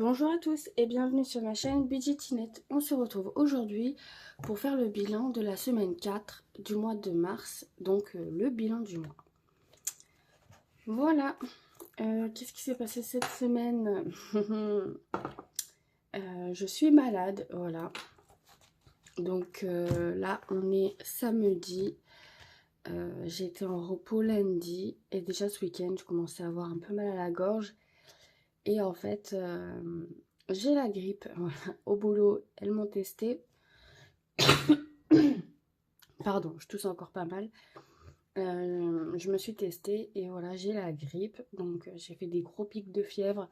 Bonjour à tous et bienvenue sur ma chaîne Budgetinette. On se retrouve aujourd'hui pour faire le bilan de la semaine 4 du mois de mars, donc le bilan du mois. Voilà, qu'est-ce qui s'est passé cette semaine? Je suis malade, voilà. Donc là, on est samedi. J'ai été en repos lundi et déjà ce week-end, je commençais à avoir un peu mal à la gorge. Et en fait, j'ai la grippe. Voilà. Au boulot, elles m'ont testé. Pardon, je tousse encore pas mal. Je me suis testée et voilà, j'ai la grippe. Donc, j'ai fait des gros pics de fièvre.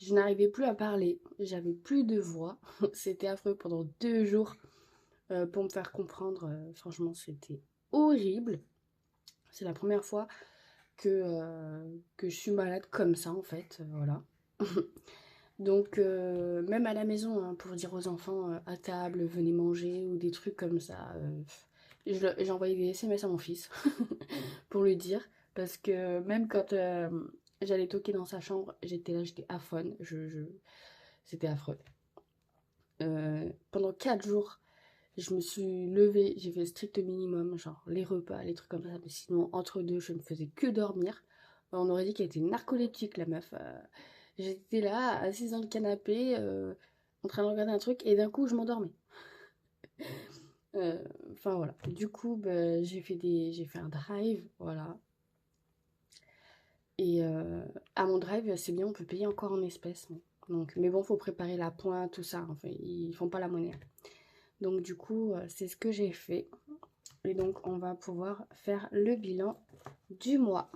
Je n'arrivais plus à parler. J'avais plus de voix. C'était affreux pendant 2 jours pour me faire comprendre. Franchement, c'était horrible. C'est la première fois que je suis malade comme ça, en fait. Voilà. Donc, même à la maison, hein, pour dire aux enfants à table, venez manger ou des trucs comme ça, j'ai envoyé des SMS à mon fils pour lui dire. Parce que même quand j'allais toquer dans sa chambre, j'étais là, j'étais aphone. C'était affreux. Pendant 4 jours, je me suis levée, j'ai fait le strict minimum, genre les repas, les trucs comme ça. Mais sinon, entre deux, je ne faisais que dormir. On aurait dit qu'elle était narcoleptique, la meuf. J'étais là, assise dans le canapé, en train de regarder un truc, et d'un coup, je m'endormais. Enfin, voilà. Du coup, bah, j'ai fait un drive, voilà. Et à mon drive, c'est bien, on peut payer encore en espèces. Hein. Donc, mais bon, faut préparer la pointe, tout ça. Enfin, ils font pas la monnaie. Donc, du coup, c'est ce que j'ai fait. Et donc, on va pouvoir faire le bilan du mois.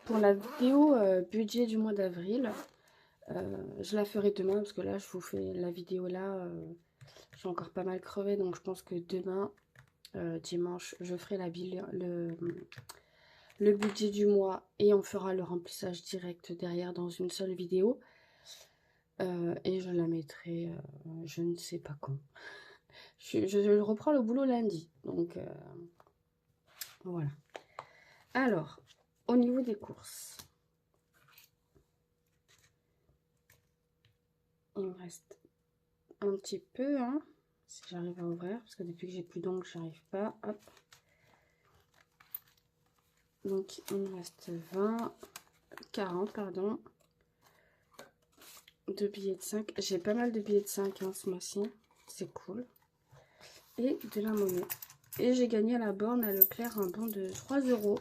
Pour la vidéo budget du mois d'avril, je la ferai demain parce que là, je vous fais la vidéo là. Je suis encore pas mal crevée, donc je pense que demain, dimanche, je ferai le budget du mois et on fera le remplissage direct derrière dans une seule vidéo. Et je la mettrai, je ne sais pas quand. Je reprends le boulot lundi, donc voilà. Alors, au niveau des courses, il me reste un petit peu, hein, si j'arrive à ouvrir, parce que depuis que j'ai plus d'ongles, j'arrive pas. Hop. Donc, il me reste 40, pardon, de billets de 5. J'ai pas mal de billets de 5 hein, ce mois-ci, c'est cool. Et de la monnaie. Et j'ai gagné à la borne à Leclerc un bon de 3 €.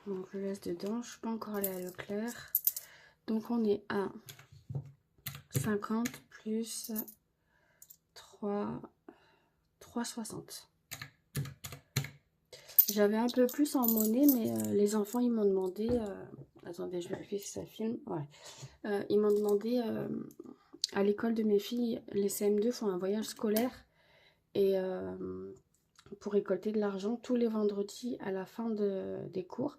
Donc, je le laisse dedans. Je suis pas encore allée à Leclerc. Donc, on est à 50 plus 3,60. J'avais un peu plus en monnaie, mais les enfants, ils m'ont demandé... attendez, je vérifie si ça filme. Ouais. Ils m'ont demandé, à l'école de mes filles, les CM2 font un voyage scolaire. Et pour récolter de l'argent, tous les vendredis, à la fin des cours,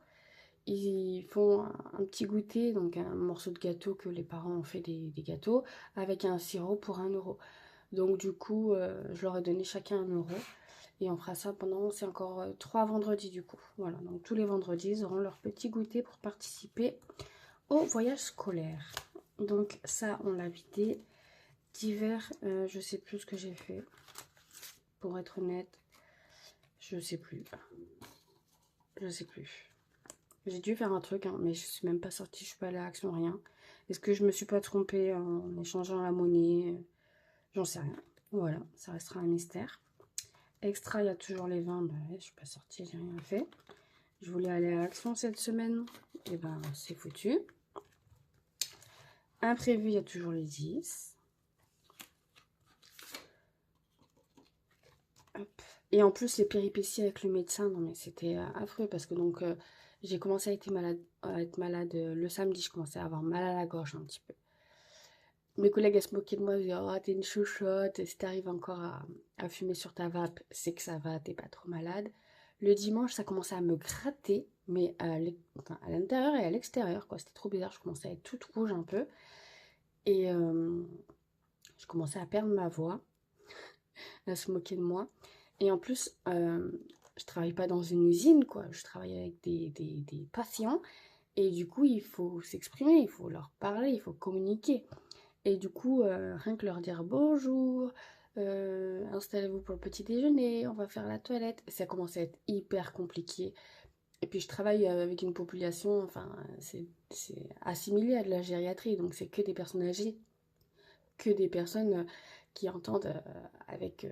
ils font un petit goûter, donc un morceau de gâteau que les parents ont fait des gâteaux, avec un sirop pour 1 €. Donc du coup, je leur ai donné chacun 1 €. Et on fera ça pendant, c'est encore 3 vendredis du coup. Voilà, donc tous les vendredis, ils auront leur petit goûter pour participer au voyage scolaire. Donc ça, on l'a vidé. D'hiver, je sais plus ce que j'ai fait. Pour être honnête, je sais plus. Je sais plus. J'ai dû faire un truc, hein, mais je suis même pas sortie, je suis pas allée à Action, rien. Est-ce que je me suis pas trompée en échangeant la monnaie? J'en sais rien. Voilà, ça restera un mystère. Extra, il y a toujours les 20, bah ouais, je suis pas sortie, j'ai rien fait. Je voulais aller à Action cette semaine, et ben c'est foutu. Imprévu, il y a toujours les 10. Hop. Et en plus, les péripéties avec le médecin, non mais c'était affreux parce que donc j'ai commencé à être malade le samedi, je commençais à avoir mal à la gorge un petit peu. Mes collègues, elles se moquaient de moi, elles disaient oh, t'es une chouchotte, si t'arrives encore à fumer sur ta vape, c'est que ça va, t'es pas trop malade. Le dimanche, ça commençait à me gratter, mais à l'intérieur et à l'extérieur, quoi. C'était trop bizarre, je commençais à être toute rouge un peu. Et je commençais à perdre ma voix, à se moquer de moi. Et en plus, je travaille pas dans une usine, quoi. Je travaille avec des patients. Et du coup, il faut s'exprimer, il faut leur parler, il faut communiquer. Et du coup, rien que leur dire bonjour, installez-vous pour le petit déjeuner, on va faire la toilette, ça commence à être hyper compliqué. Et puis je travaille avec une population, enfin, c'est assimilé à de la gériatrie, donc c'est que des personnes âgées, que des personnes qui entendent avec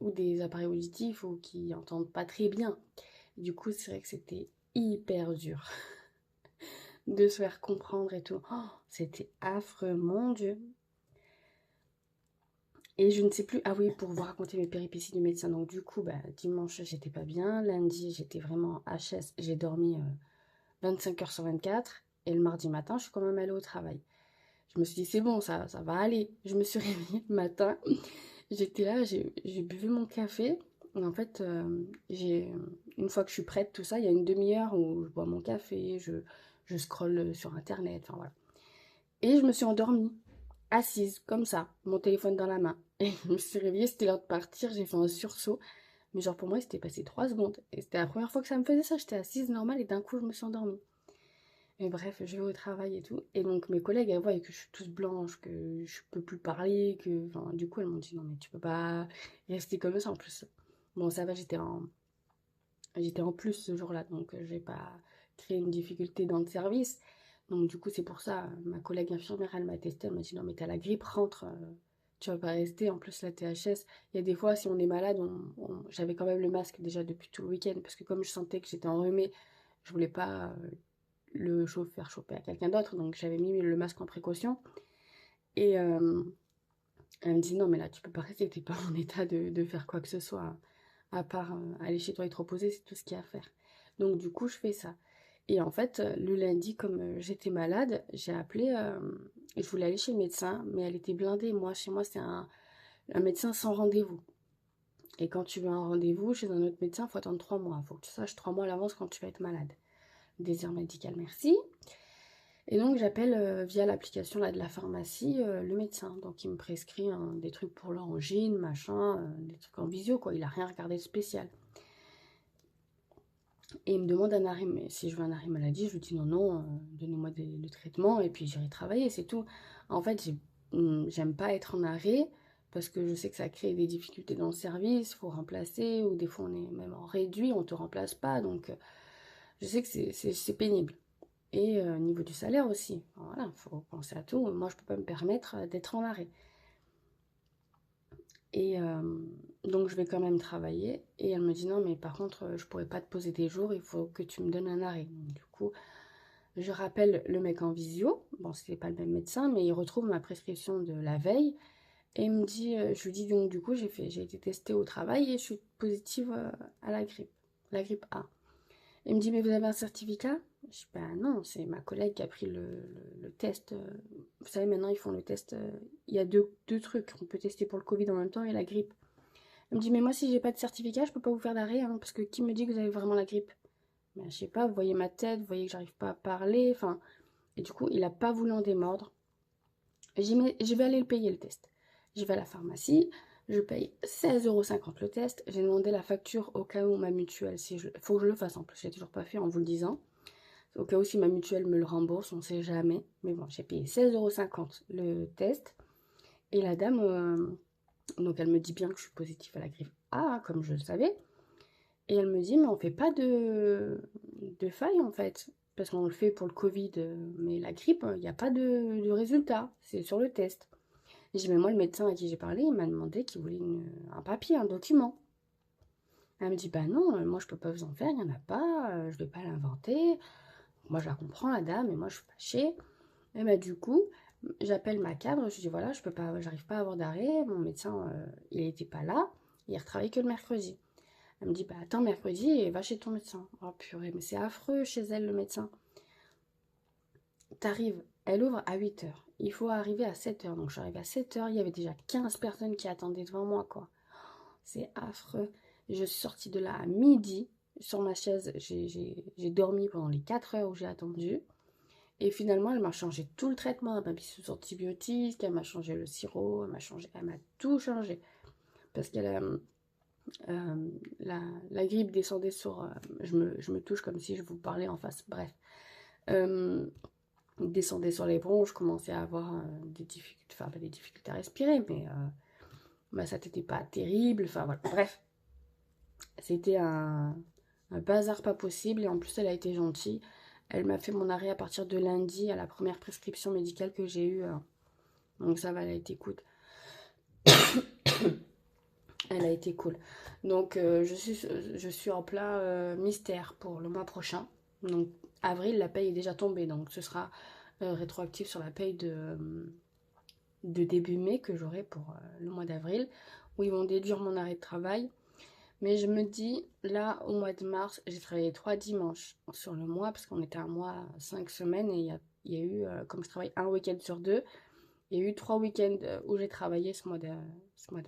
ou des appareils auditifs ou qui entendent pas très bien. Du coup, c'est vrai que c'était hyper dur de se faire comprendre et tout. Oh, c'était affreux, mon Dieu. Et je ne sais plus, ah oui, pour vous raconter mes péripéties du médecin. Donc du coup, bah, dimanche, j'étais pas bien. Lundi, j'étais vraiment HS. J'ai dormi 25 heures sur 24. Et le mardi matin, je suis quand même allée au travail. Je me suis dit, c'est bon, ça va aller. Je me suis réveillée le matin. J'étais là, j'ai bu mon café. Et en fait, une fois que je suis prête, tout ça, il y a une demi-heure où je bois mon café, je scrolle sur Internet, enfin voilà. Et je me suis endormie, assise, comme ça, mon téléphone dans la main. Et je me suis réveillée, c'était l'heure de partir, j'ai fait un sursaut. Mais genre pour moi, c'était passé 3 secondes. Et c'était la première fois que ça me faisait ça, j'étais assise normale et d'un coup, je me suis endormie. Et bref, je vais au travail et tout. Et donc mes collègues, elles voient que je suis toute blanche, que je peux plus parler, que... Enfin, du coup, elles m'ont dit, non mais tu peux pas rester comme ça en plus. Bon, ça va, j'étais en plus ce jour-là, donc j'ai pas créé une difficulté dans le service. Donc du coup, c'est pour ça, ma collègue infirmière, elle m'a testé, elle m'a dit, non mais t'as la grippe, rentre, tu vas pas rester. En plus, la THS, il y a des fois, si on est malade, j'avais quand même le masque déjà depuis tout le week-end, parce que comme je sentais que j'étais enrhumée, je voulais pas faire choper à quelqu'un d'autre, donc j'avais mis le masque en précaution. Et elle me dit, non mais là, tu peux pas rester, t'es pas en état de faire quoi que ce soit, à part aller chez toi et te reposer, c'est tout ce qu'il y a à faire. Donc du coup, je fais ça. Et en fait, le lundi, comme j'étais malade, j'ai appelé, je voulais aller chez le médecin, mais elle était blindée. Moi, chez moi, c'est un médecin sans rendez-vous. Et quand tu veux un rendez-vous chez un autre médecin, il faut attendre 3 mois. Il faut que tu saches 3 mois à l'avance quand tu vas être malade. Désir médical, merci. Et donc, j'appelle via l'application là, de la pharmacie le médecin. Donc, il me prescrit des trucs pour l'angine, machin, des trucs en visio, quoi. Il a rien regardé de spécial. Et il me demande un arrêt, mais si je veux un arrêt maladie, je lui dis non, non, donnez-moi le traitement et puis j'irai travailler, c'est tout. En fait, j'aime pas être en arrêt parce que je sais que ça crée des difficultés dans le service, il faut remplacer, ou des fois on est même en réduit, on te remplace pas, donc je sais que c'est pénible. Et au niveau du salaire aussi, voilà, il faut penser à tout. Moi, je peux pas me permettre d'être en arrêt. Et donc, je vais quand même travailler. Et elle me dit, non, mais par contre, je pourrais pas te poser des jours, il faut que tu me donnes un arrêt. Donc, du coup, je rappelle le mec en visio. Bon, c'était pas le même médecin, mais il retrouve ma prescription de la veille. Et il me dit, je lui dis, donc, du coup, j'ai été testée au travail et je suis positive à la grippe A. Il me dit, mais vous avez un certificat? Je dis, bah non, c'est ma collègue qui a pris le test. Vous savez, maintenant, ils font le test. Il y a deux trucs. On peut tester pour le Covid en même temps et la grippe. Elle me dit, mais moi, si j'ai pas de certificat, je peux pas vous faire d'arrêt, hein, parce que qui me dit que vous avez vraiment la grippe? Mais je sais pas, vous voyez ma tête, vous voyez que j'arrive pas à parler, enfin... Et du coup, il a pas voulu en démordre. J'ai dit, mais je vais aller le payer, le test. Je vais à la pharmacie, je paye 16,50 € le test. J'ai demandé la facture au cas où ma mutuelle, faut que je le fasse en plus, j'ai toujours pas fait en vous le disant. Au cas où si ma mutuelle me le rembourse, on sait jamais. Mais bon, j'ai payé 16,50 € le test. Et la dame, donc elle me dit bien que je suis positive à la grippe A, comme je le savais. Et elle me dit, mais on fait pas de faille en fait. Parce qu'on le fait pour le Covid, mais la grippe, il n'y a pas de résultat. C'est sur le test. Et j'ai dit, mais moi, le médecin à qui j'ai parlé, il m'a demandé qu'il voulait un papier, un document. Elle me dit, bah non, moi je peux pas vous en faire, il n'y en a pas, je vais pas l'inventer. Moi je la comprends, la dame, et moi je suis fâchée. Et bah du coup, j'appelle ma cadre, je dis voilà, je peux pas, j'arrive pas à avoir d'arrêt, mon médecin, il était pas là, il retravaille que le mercredi. Elle me dit, bah attends mercredi et va chez ton médecin. Oh purée, mais c'est affreux chez elle le médecin. T'arrives, elle ouvre à 8 h. Il faut arriver à 7 h. Donc je suis arrivée à 7 h, il y avait déjà 15 personnes qui attendaient devant moi, quoi. C'est affreux. Je suis sortie de là à midi. Sur ma chaise, j'ai dormi pendant les 4 heures où j'ai attendu. Et finalement, elle m'a changé tout le traitement. Elle m'a mis sous antibiotiques, elle m'a changé le sirop, elle m'a tout changé. Parce qu'elle a la grippe descendait sur... je me touche comme si je vous parlais en face. Bref. Descendais sur les ponts, je commençais à avoir des difficultés, enfin pas des difficultés à respirer, mais ça n'était pas terrible, enfin voilà, bref. C'était un bazar pas possible, et en plus elle a été gentille. Elle m'a fait mon arrêt à partir de lundi, à la première prescription médicale que j'ai eue. Donc ça va, elle a été cool. Elle a été cool. Donc je suis en plein mystère pour le mois prochain. Donc avril, la paye est déjà tombée. Donc ce sera rétroactif sur la paye de début mai que j'aurai pour le mois d'avril. Où ils vont déduire mon arrêt de travail. Mais je me dis, là, au mois de mars, j'ai travaillé 3 dimanches sur le mois. Parce qu'on était un mois, 5 semaines. Et il y a eu, comme je travaille un week-end sur 2, il y a eu 3 week-ends où j'ai travaillé ce mois de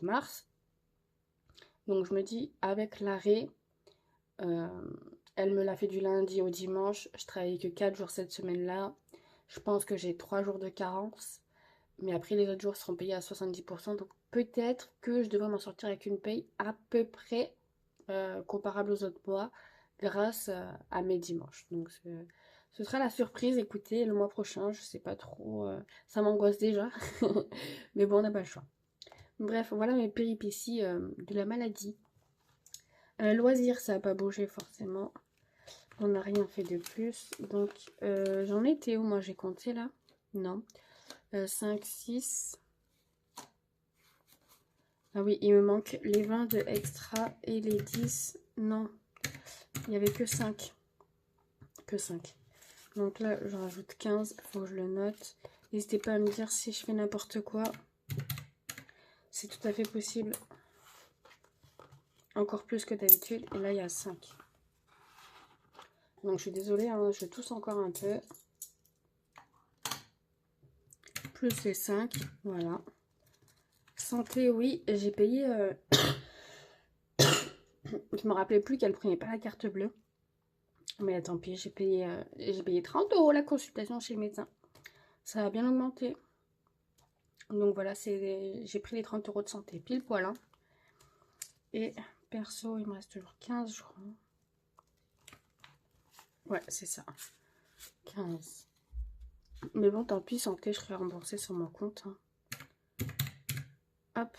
mars. Donc je me dis, avec l'arrêt, elle me l'a fait du lundi au dimanche. Je travaillais que 4 jours cette semaine-là. Je pense que j'ai 3 jours de carence. Mais après, les autres jours seront payés à 70%. Donc peut-être que je devrais m'en sortir avec une paye à peu près comparable aux autres mois grâce à mes dimanches. Donc ce sera la surprise. Écoutez, le mois prochain, je sais pas trop. Ça m'angoisse déjà. Mais bon, on n'a pas le choix. Bref, voilà mes péripéties de la maladie. Loisirs, ça n'a pas bougé forcément. On n'a rien fait de plus. Donc, j'en étais où? Moi, j'ai compté là. Non. 5, 6. Ah oui, il me manque les 20 de extra et les 10. Non, il n'y avait que 5. Que 5. Donc là, je rajoute 15. Il faut que je le note. N'hésitez pas à me dire si je fais n'importe quoi. C'est tout à fait possible. Encore plus que d'habitude. Et là, il y a 5. Donc, je suis désolée, hein, je tousse encore un peu. Plus les 5. Voilà. Santé, oui. J'ai payé... je me rappelais plus qu'elle prenait pas la carte bleue. Mais tant pis, j'ai payé 30 € la consultation chez le médecin. Ça a bien augmenté. Donc voilà, j'ai pris les 30 € de santé pile poil. Hein. Et perso, il me reste toujours 15, je crois. Ouais, c'est ça. 15. Mais bon, tant pis, santé, je serai remboursée sur mon compte. Hein. Hop.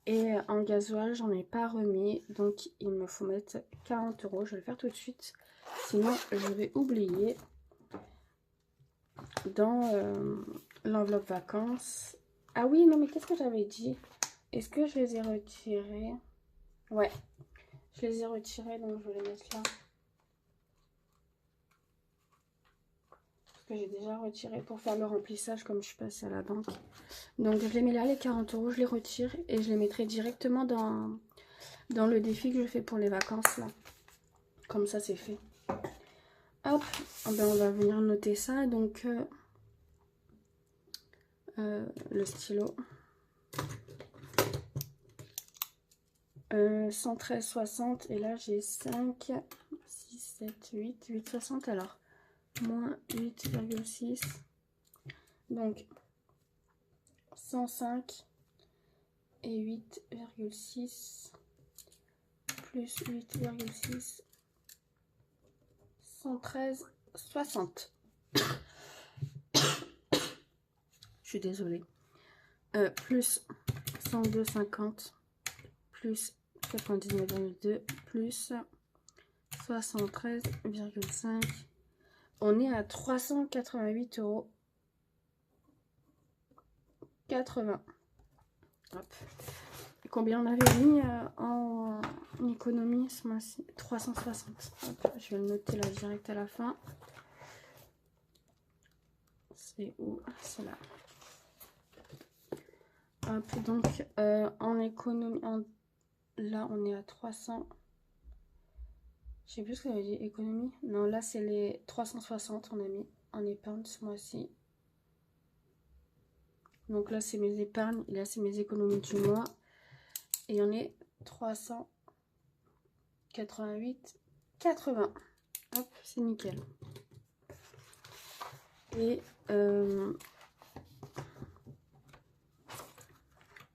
Et en gasoil, j'en ai pas remis. Donc, il me faut mettre 40 €. Je vais le faire tout de suite. Sinon, je vais oublier. Dans l'enveloppe vacances. Ah oui, non, mais qu'est-ce que j'avais dit? Est-ce que je les ai retirés? Ouais, je les ai retirés, donc je vais les mettre là. Parce que j'ai déjà retiré pour faire le remplissage comme je suis passée à la banque. Donc je les mets là, les 40 €, je les retire et je les mettrai directement dans le défi que je fais pour les vacances là. Comme ça, c'est fait. Hop, ben, on va venir noter ça. Donc, le stylo. 113,60 et là j'ai 5, 6, 7, 8, 8,60 alors. Moins 8,6. Donc, 105 et 8,6 plus 8,6. 113,60. Je suis désolée. Plus 102,50 plus 99,2 plus 73,5. On est à 388,80 €. Hop. Et combien on avait mis en économie ce mois-ci? 360. Hop, je vais le noter là direct à la fin. C'est où? C'est là. Hop, donc en économie, là on est à 300. Je sais plus ce que j'avais dit, économie. Non, là c'est les 360 on a mis en épargne ce mois-ci. Donc là c'est mes épargnes, et là c'est mes économies du mois. Et on est 388,80. Hop, c'est nickel. Et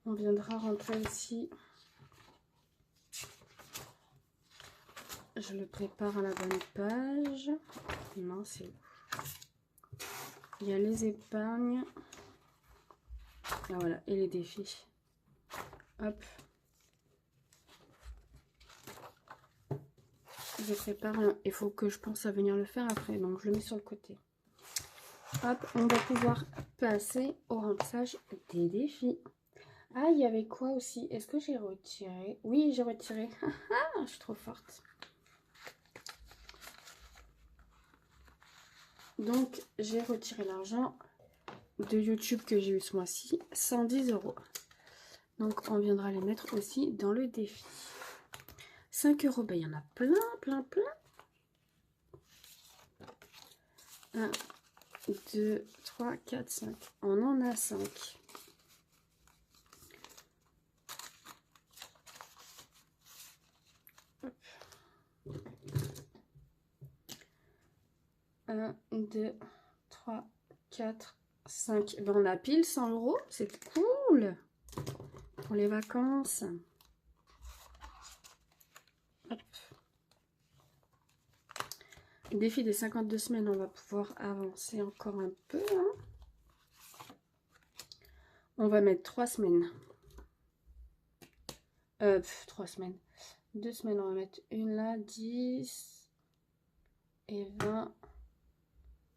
on viendra rentrer ici. Je le prépare à la bonne page. Non, c'est où? Il y a les épargnes. Ah, voilà, et les défis. Hop. Je prépare. Il faut que je pense à venir le faire après. Donc, je le mets sur le côté. Hop, on va pouvoir passer au remplissage des défis. Ah, il y avait quoi aussi? Est-ce que j'ai retiré? Oui, j'ai retiré. Je suis trop forte. Donc, j'ai retiré l'argent de YouTube que j'ai eu ce mois-ci, 110 €. Donc, on viendra les mettre aussi dans le défi. 5 €, ben, il y en a plein, plein, plein. 1, 2, 3, 4, 5. On en a 5. Hop. 1, 2, 3, 4, 5. Ben, on a pile 100 €. C'est cool. Pour les vacances. Hop. Défi des 52 semaines, on va pouvoir avancer encore un peu. Hein. On va mettre 3 semaines. 3 semaines. 2 semaines, on va mettre une là, 10 et 20.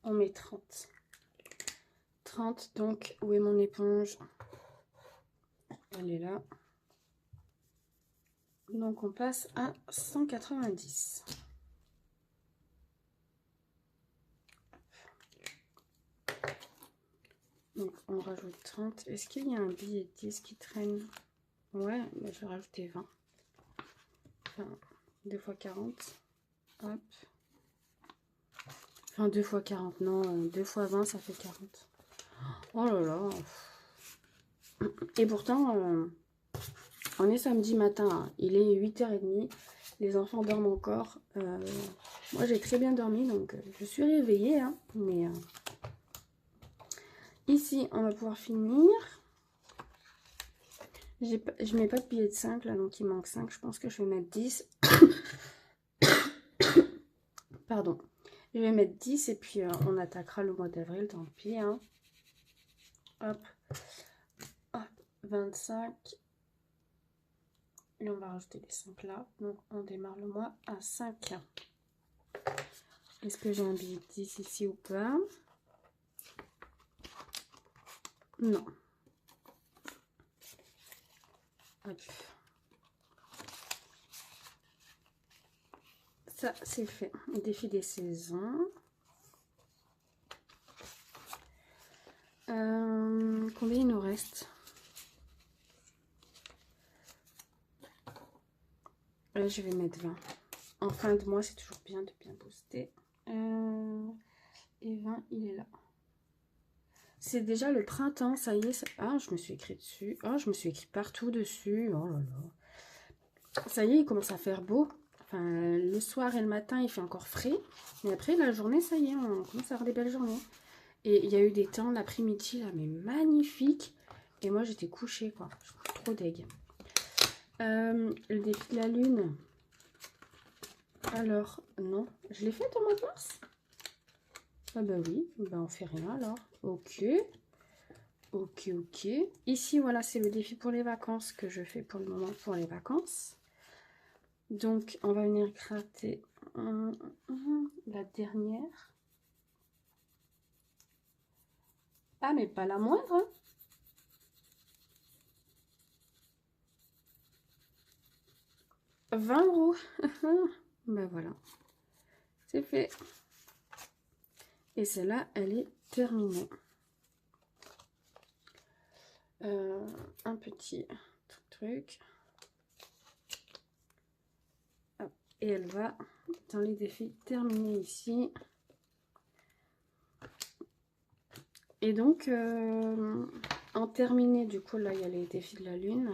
On met 30. 30, donc où est mon éponge? Elle est là. Donc on passe à 190. Donc on rajoute 30. Est-ce qu'il y a un billet de 10 qui traîne? Ouais, mais je vais rajouter 20. Enfin, 2 fois 40. Hop. Enfin, 2 fois 40, non. 2 fois 20, ça fait 40. Oh là là. Et pourtant, on est samedi matin. Hein. Il est 8h30. Les enfants dorment encore. Moi, j'ai très bien dormi, donc je suis réveillée. Hein, mais ici, on va pouvoir finir. Je mets pas de billet de 5, là, donc il manque 5. Je pense que je vais mettre 10. Pardon. Je vais mettre 10 et puis on attaquera le mois d'avril, tant pis. Hein. Hop. Hop. 25. Et on va rajouter les 5 là. Donc on démarre le mois à 5. Est-ce que j'ai un billet de 10 ici ou pas? Non. Hop. Ça, c'est fait. Défi des saisons. Combien il nous reste? Là, je vais mettre 20. En fin de mois, c'est toujours bien de bien booster. Et 20, il est là. C'est déjà le printemps, ça y est. Ça... Ah, je me suis écrit dessus. Ah, je me suis écrit partout dessus. Oh là là. Ça y est, il commence à faire beau. Enfin, le soir et le matin, il fait encore frais. Mais après, la journée, ça y est, on commence à avoir des belles journées. Et il y a eu des temps l'après-midi, là, mais magnifiques. Et moi, j'étais couchée, quoi. Je suis trop deg. Le défi de la lune. Alors, non. Je l'ai fait au mois de mars? Ah bah oui, bah on fait rien alors. Ok. Ok, ok. Ici, voilà, c'est le défi pour les vacances que je fais pour le moment pour les vacances. Donc, on va venir gratter la dernière. Ah, mais pas la moindre. Hein. « 20 €. Ben voilà. C'est fait. Et celle-là, elle est terminée. Un petit truc. Hop. Et elle va dans les défis terminés ici. Et donc, en terminé, du coup, là, il y a les défis de la lune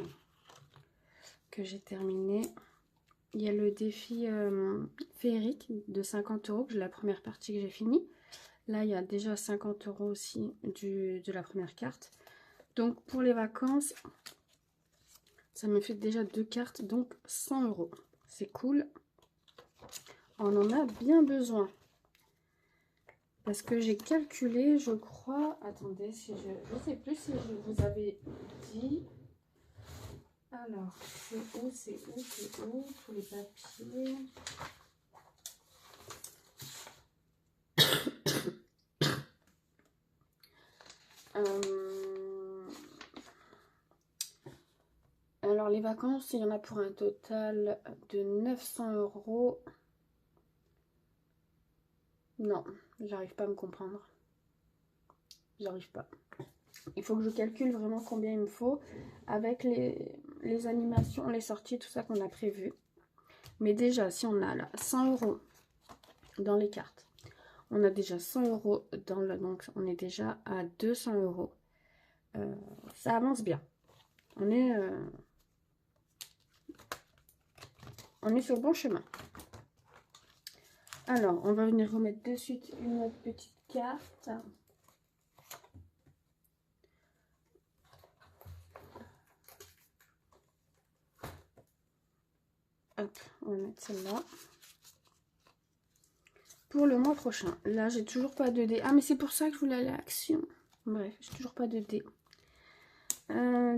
que j'ai terminé. Il y a le défi féerique de 50 €, que j'ai la première partie que j'ai finie. Là, il y a déjà 50 € aussi de la première carte. Donc, pour les vacances, ça me fait déjà 2 cartes, donc 100 €. C'est cool. On en a bien besoin. Parce que j'ai calculé, je crois... Attendez, si je sais plus si je vous avais dit... Alors, c'est où tous les papiers? Alors, les vacances, il y en a pour un total de 900 euros. Non, j'arrive pas à me comprendre. J'arrive pas. Il faut que je calcule vraiment combien il me faut avec les animations, les sorties, tout ça qu'on a prévu. Mais déjà, si on a là 100 euros dans les cartes, on a déjà 100 euros dans le... Donc, on est déjà à 200 euros. Ça avance bien. On est sur le bon chemin. Alors, on va venir remettre de suite une autre petite carte. Hop, on va mettre celle-là. Pour le mois prochain. Là, j'ai toujours pas de dés. Ah, mais c'est pour ça que je voulais aller à l'action. Bref, j'ai toujours pas de dés.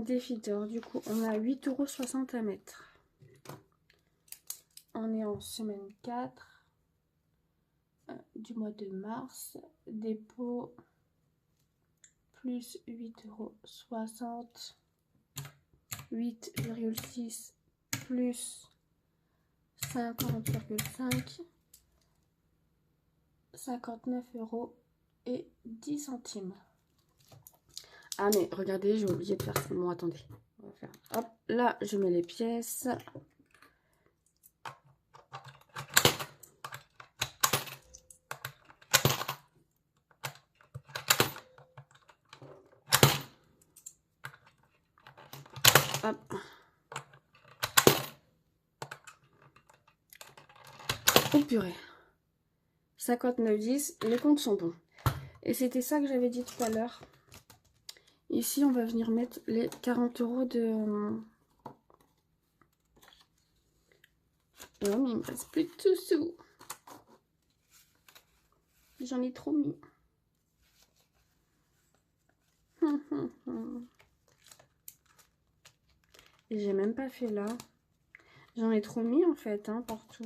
Défi d'or. Du coup, on a 8,60 € à mettre. On est en semaine 4 du mois de mars. Dépôt plus 8,60 €. 8,6 plus 50,5 €. 59,10 €. Ah mais regardez, j'ai oublié de faire ça. Bon, attendez. On va faire. Hop, là, je mets les pièces. Hop. Oh purée. 59,10, les comptes sont bons. Et c'était ça que j'avais dit tout à l'heure. Ici, on va venir mettre les 40 € de... Non, mais il me reste plus de sous. J'en ai trop mis. Et j'ai même pas fait là. J'en ai trop mis en fait, hein, partout.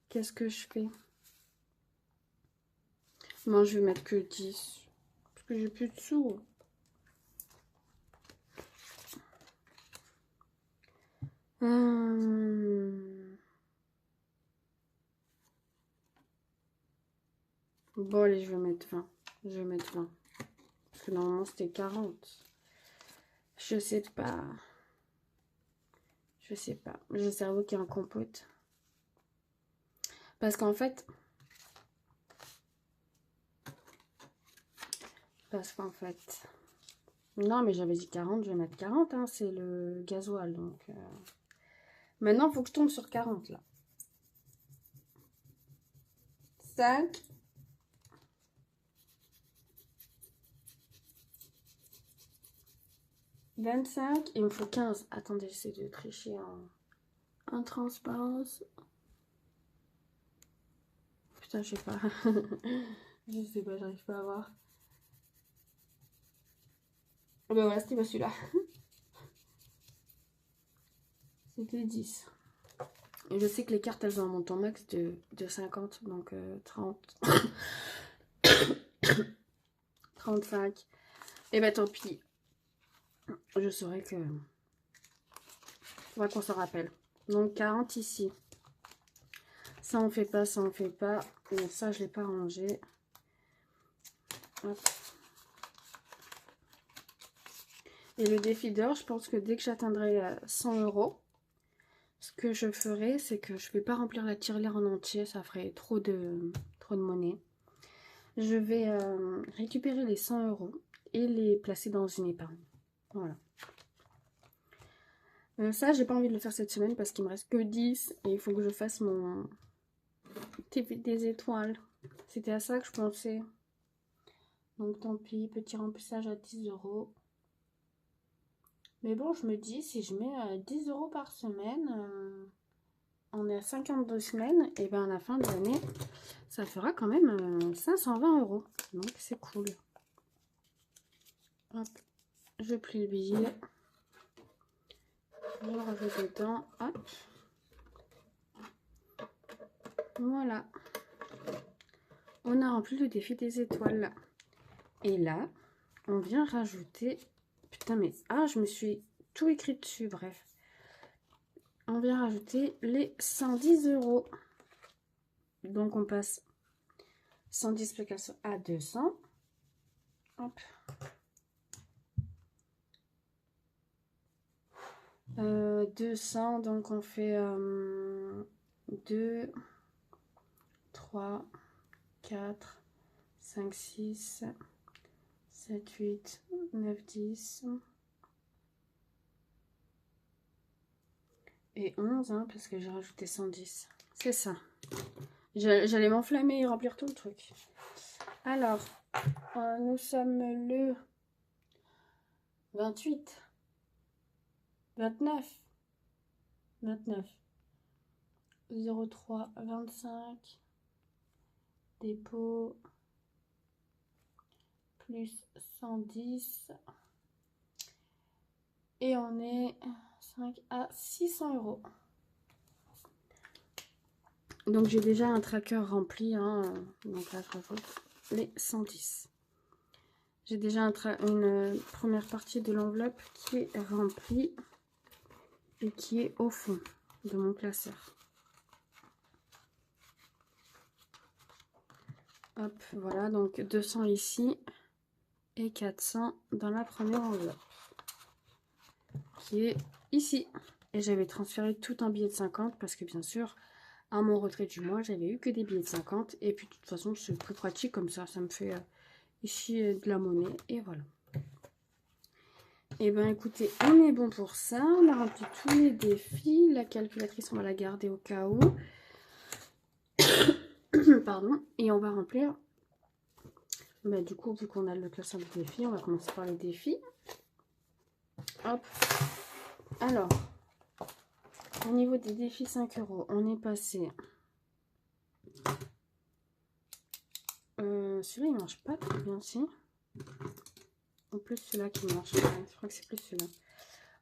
Qu'est-ce que je fais? Moi, je vais mettre que 10. Parce que j'ai plus de sous. Bon, allez, je vais mettre 20. Je vais mettre 20. Parce que normalement, c'était 40. Je sais pas. Je sais pas. J'ai le cerveau qui est en compote. Parce qu'en fait... Non, mais j'avais dit 40, je vais mettre 40, hein, c'est le gasoil, donc... Maintenant, il faut que je tombe sur 40, là. 5. 25, il me faut 15. Attendez, j'essaie de tricher en transparence. Putain, je sais pas. Je sais pas, j'arrive pas à voir. Ben voilà, c'était pas celui-là. C'était 10. Et je sais que les cartes, elles ont un montant max de 50, donc 30. 35. Et ben tant pis. Je saurais que... Faudra qu'on s'en rappelle. Donc 40 ici. Ça on fait pas, ça on fait pas. Mais ça je l'ai pas rangé. Hop. Et le défi d'or, je pense que dès que j'atteindrai 100 €, ce que je ferai, c'est que je vais pas remplir la tirelire en entier. Ça ferait trop de monnaie. Je vais récupérer les 100 € et les placer dans une épargne. Voilà. Ça, j'ai pas envie de le faire cette semaine parce qu'il me reste que 10 et il faut que je fasse mon TV des étoiles. C'était à ça que je pensais. Donc tant pis, petit remplissage à 10 €. Mais bon, je me dis, si je mets 10 € par semaine, on est à 52 semaines, et ben à la fin de l'année, ça fera quand même 520 €. Donc c'est cool. Hop, je plie le billet. Je le rajoute dedans. Hop. Voilà. On a rempli le défi des étoiles. Et là, on vient rajouter... Putain, mais... Ah, je me suis tout écrit dessus, bref. On vient rajouter les 110 €. Donc, on passe 110 Picasso à 200. Hop. 200, donc on fait 2, 3, 4, 5, 6, 7, 8, 9, 10 et 11, hein, parce que j'ai rajouté 110. C'est ça. J'allais m'enflammer et remplir tout le truc. Alors, nous sommes le 28, 29, 03, 25, dépôt, plus 110, et on est 5 à 600 €. Donc j'ai déjà un tracker rempli, hein, donc là je rajoute les 110. J'ai déjà une première partie de l'enveloppe qui est remplie et qui est au fond de mon classeur. Hop, voilà, donc 200 ici et 400 dans la première enveloppe qui est ici. Et j'avais transféré tout en billets de 50 parce que bien sûr, à mon retrait du mois, j'avais eu que des billets de 50. Et puis de toute façon, c'est plus pratique comme ça me fait ici de la monnaie. Et voilà. Et ben écoutez, on est bon pour ça. On a rempli tous les défis. La calculatrice, on va la garder au cas où. Pardon. Et on va remplir. Bah, du coup, vu qu'on a le classeur de défis, on va commencer par les défis. Hop. Alors, au niveau des défis 5 €, on est passé. Celui-là, il marche pas très bien, si. En plus, celui-là qui marche. Ouais, je crois que c'est plus celui-là.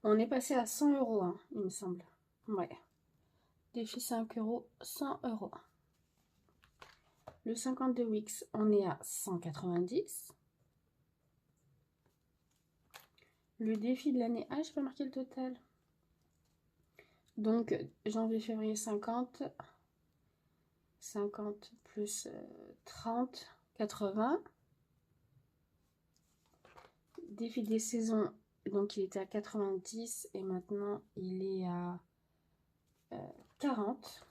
On est passé à 100 €, hein, il me semble. Ouais. Défi 5 €, 100 €. Le 52 Wix, on est à 190. Le défi de l'année... Ah, j'ai pas marqué le total. Donc, janvier, février, 50. 50 plus 30, 80. Défi des saisons, donc il était à 90 et maintenant il est à 40.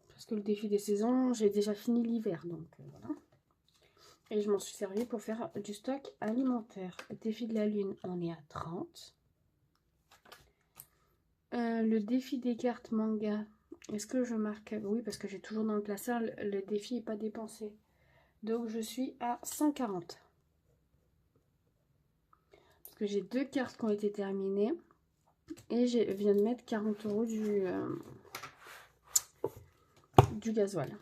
Parce que le défi des saisons, j'ai déjà fini l'hiver, donc voilà. Et je m'en suis servi pour faire du stock alimentaire. Le défi de la lune, on est à 30. Le défi des cartes manga, est-ce que je marque? Oui, parce que j'ai toujours dans le classeur, le défi n'est pas dépensé. Donc je suis à 140. Parce que j'ai 2 cartes qui ont été terminées. Et je viens de mettre 40 € du gasoil.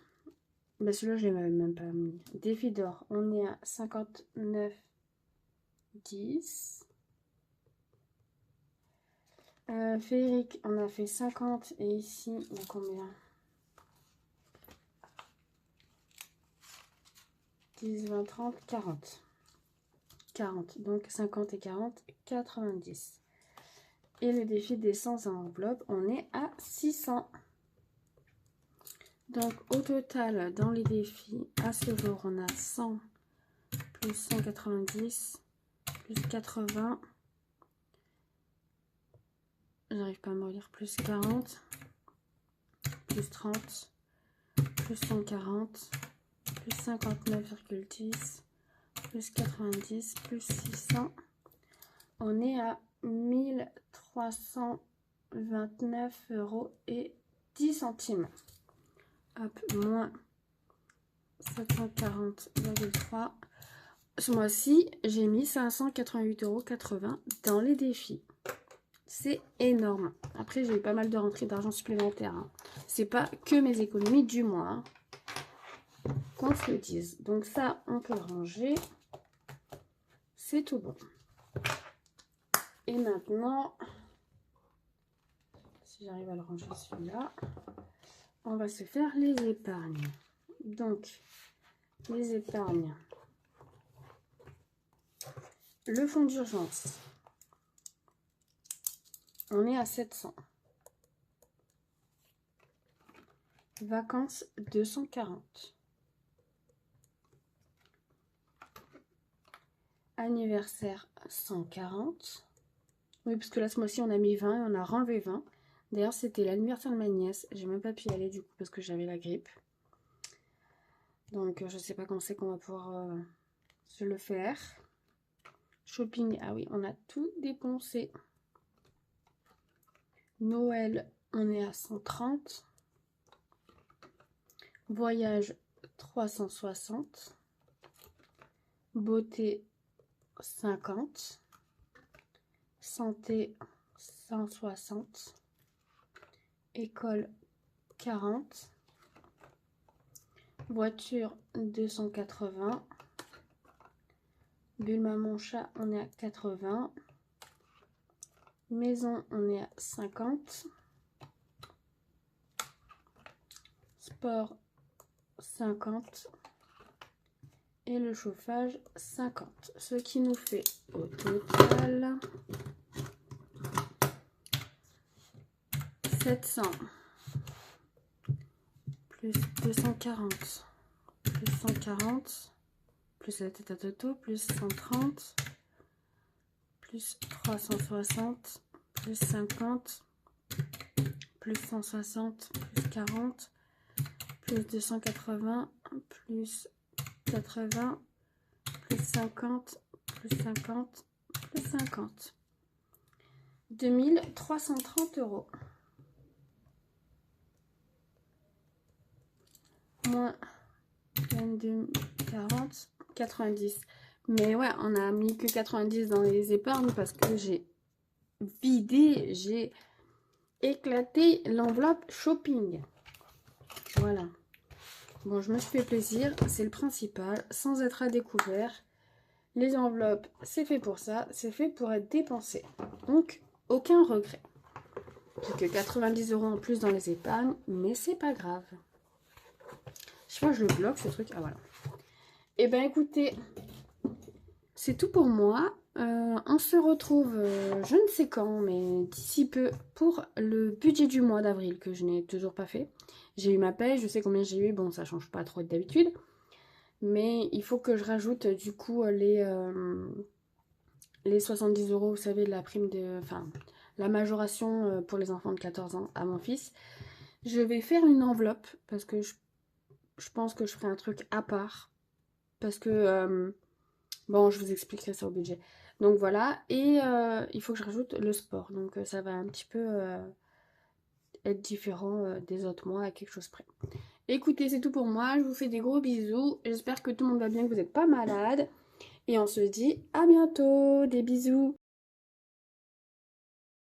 Ben celui-là, je l'ai même pas mis. Défi d'or, on est à 59,10. Féerique, on a fait 50. Et ici, il y a combien? 10, 20, 30, 40. 40. Donc 50 et 40, 90. Et le défi des 100 enveloppes, on est à 600. Donc au total, dans les défis, à ce jour, on a 100 plus 190 plus 80. J'arrive pas à me relire. Plus 40 plus 30 plus 140 plus 59,10 plus 90 plus 600. On est à 1329,10 €. Hop, moins 740,3. Ce mois-ci, j'ai mis 588,80 € dans les défis. C'est énorme. Après, j'ai eu pas mal de rentrées d'argent supplémentaires. Hein. C'est pas que mes économies du mois. Hein. Qu'on se le dise. Donc ça, on peut le ranger. C'est tout bon. Et maintenant, si j'arrive à le ranger celui-là, on va se faire les épargnes. Donc, les épargnes. Le fonds d'urgence. On est à 700. Vacances, 240. Anniversaire, 140. Oui, parce que là, ce mois-ci, on a mis 20 et on a renlevé 20. D'ailleurs, c'était l'anniversaire de ma nièce. J'ai même pas pu y aller du coup parce que j'avais la grippe. Donc, je sais pas quand c'est qu'on va pouvoir se le faire. Shopping, ah oui, on a tout dépensé. Noël, on est à 130. Voyage, 360. Beauté, 50. Santé, 160. École, 40. Voiture, 280. Bulle maman chat, on est à 80. Maison, on est à 50. Sport, 50. Et le chauffage, 50. Ce qui nous fait au total 700 plus 240 plus 140 plus la tête à Toto plus 130 plus 360 plus 50 plus 160 plus 40 plus 280 plus 80 plus 50 plus 50 plus 50 2330 €. Moins 22, 40, 90. Mais ouais, on a mis que 90 dans les épargnes parce que j'ai vidé, j'ai éclaté l'enveloppe shopping. Voilà. Bon, je me suis fait plaisir, c'est le principal, sans être à découvert. Les enveloppes, c'est fait pour ça, c'est fait pour être dépensé. Donc, aucun regret. J'ai que 90 € en plus dans les épargnes, mais c'est pas grave. Je sais pas, je le bloque ce truc. Ah voilà. Et ben écoutez, c'est tout pour moi. On se retrouve je ne sais quand, mais d'ici peu pour le budget du mois d'avril que je n'ai toujours pas fait. J'ai eu ma paye, je sais combien j'ai eu. Bon, ça change pas trop d'habitude. Mais il faut que je rajoute du coup les 70 €, vous savez, de la prime de... Enfin, la majoration pour les enfants de 14 ans à mon fils. Je vais faire une enveloppe parce que je pense que je ferai un truc à part. Parce que, bon, je vous expliquerai ça au budget. Donc voilà, et il faut que je rajoute le sport. Donc ça va un petit peu être différent des autres mois à quelque chose près. Écoutez, c'est tout pour moi. Je vous fais des gros bisous. J'espère que tout le monde va bien, que vous n'êtes pas malade. Et on se dit à bientôt. Des bisous.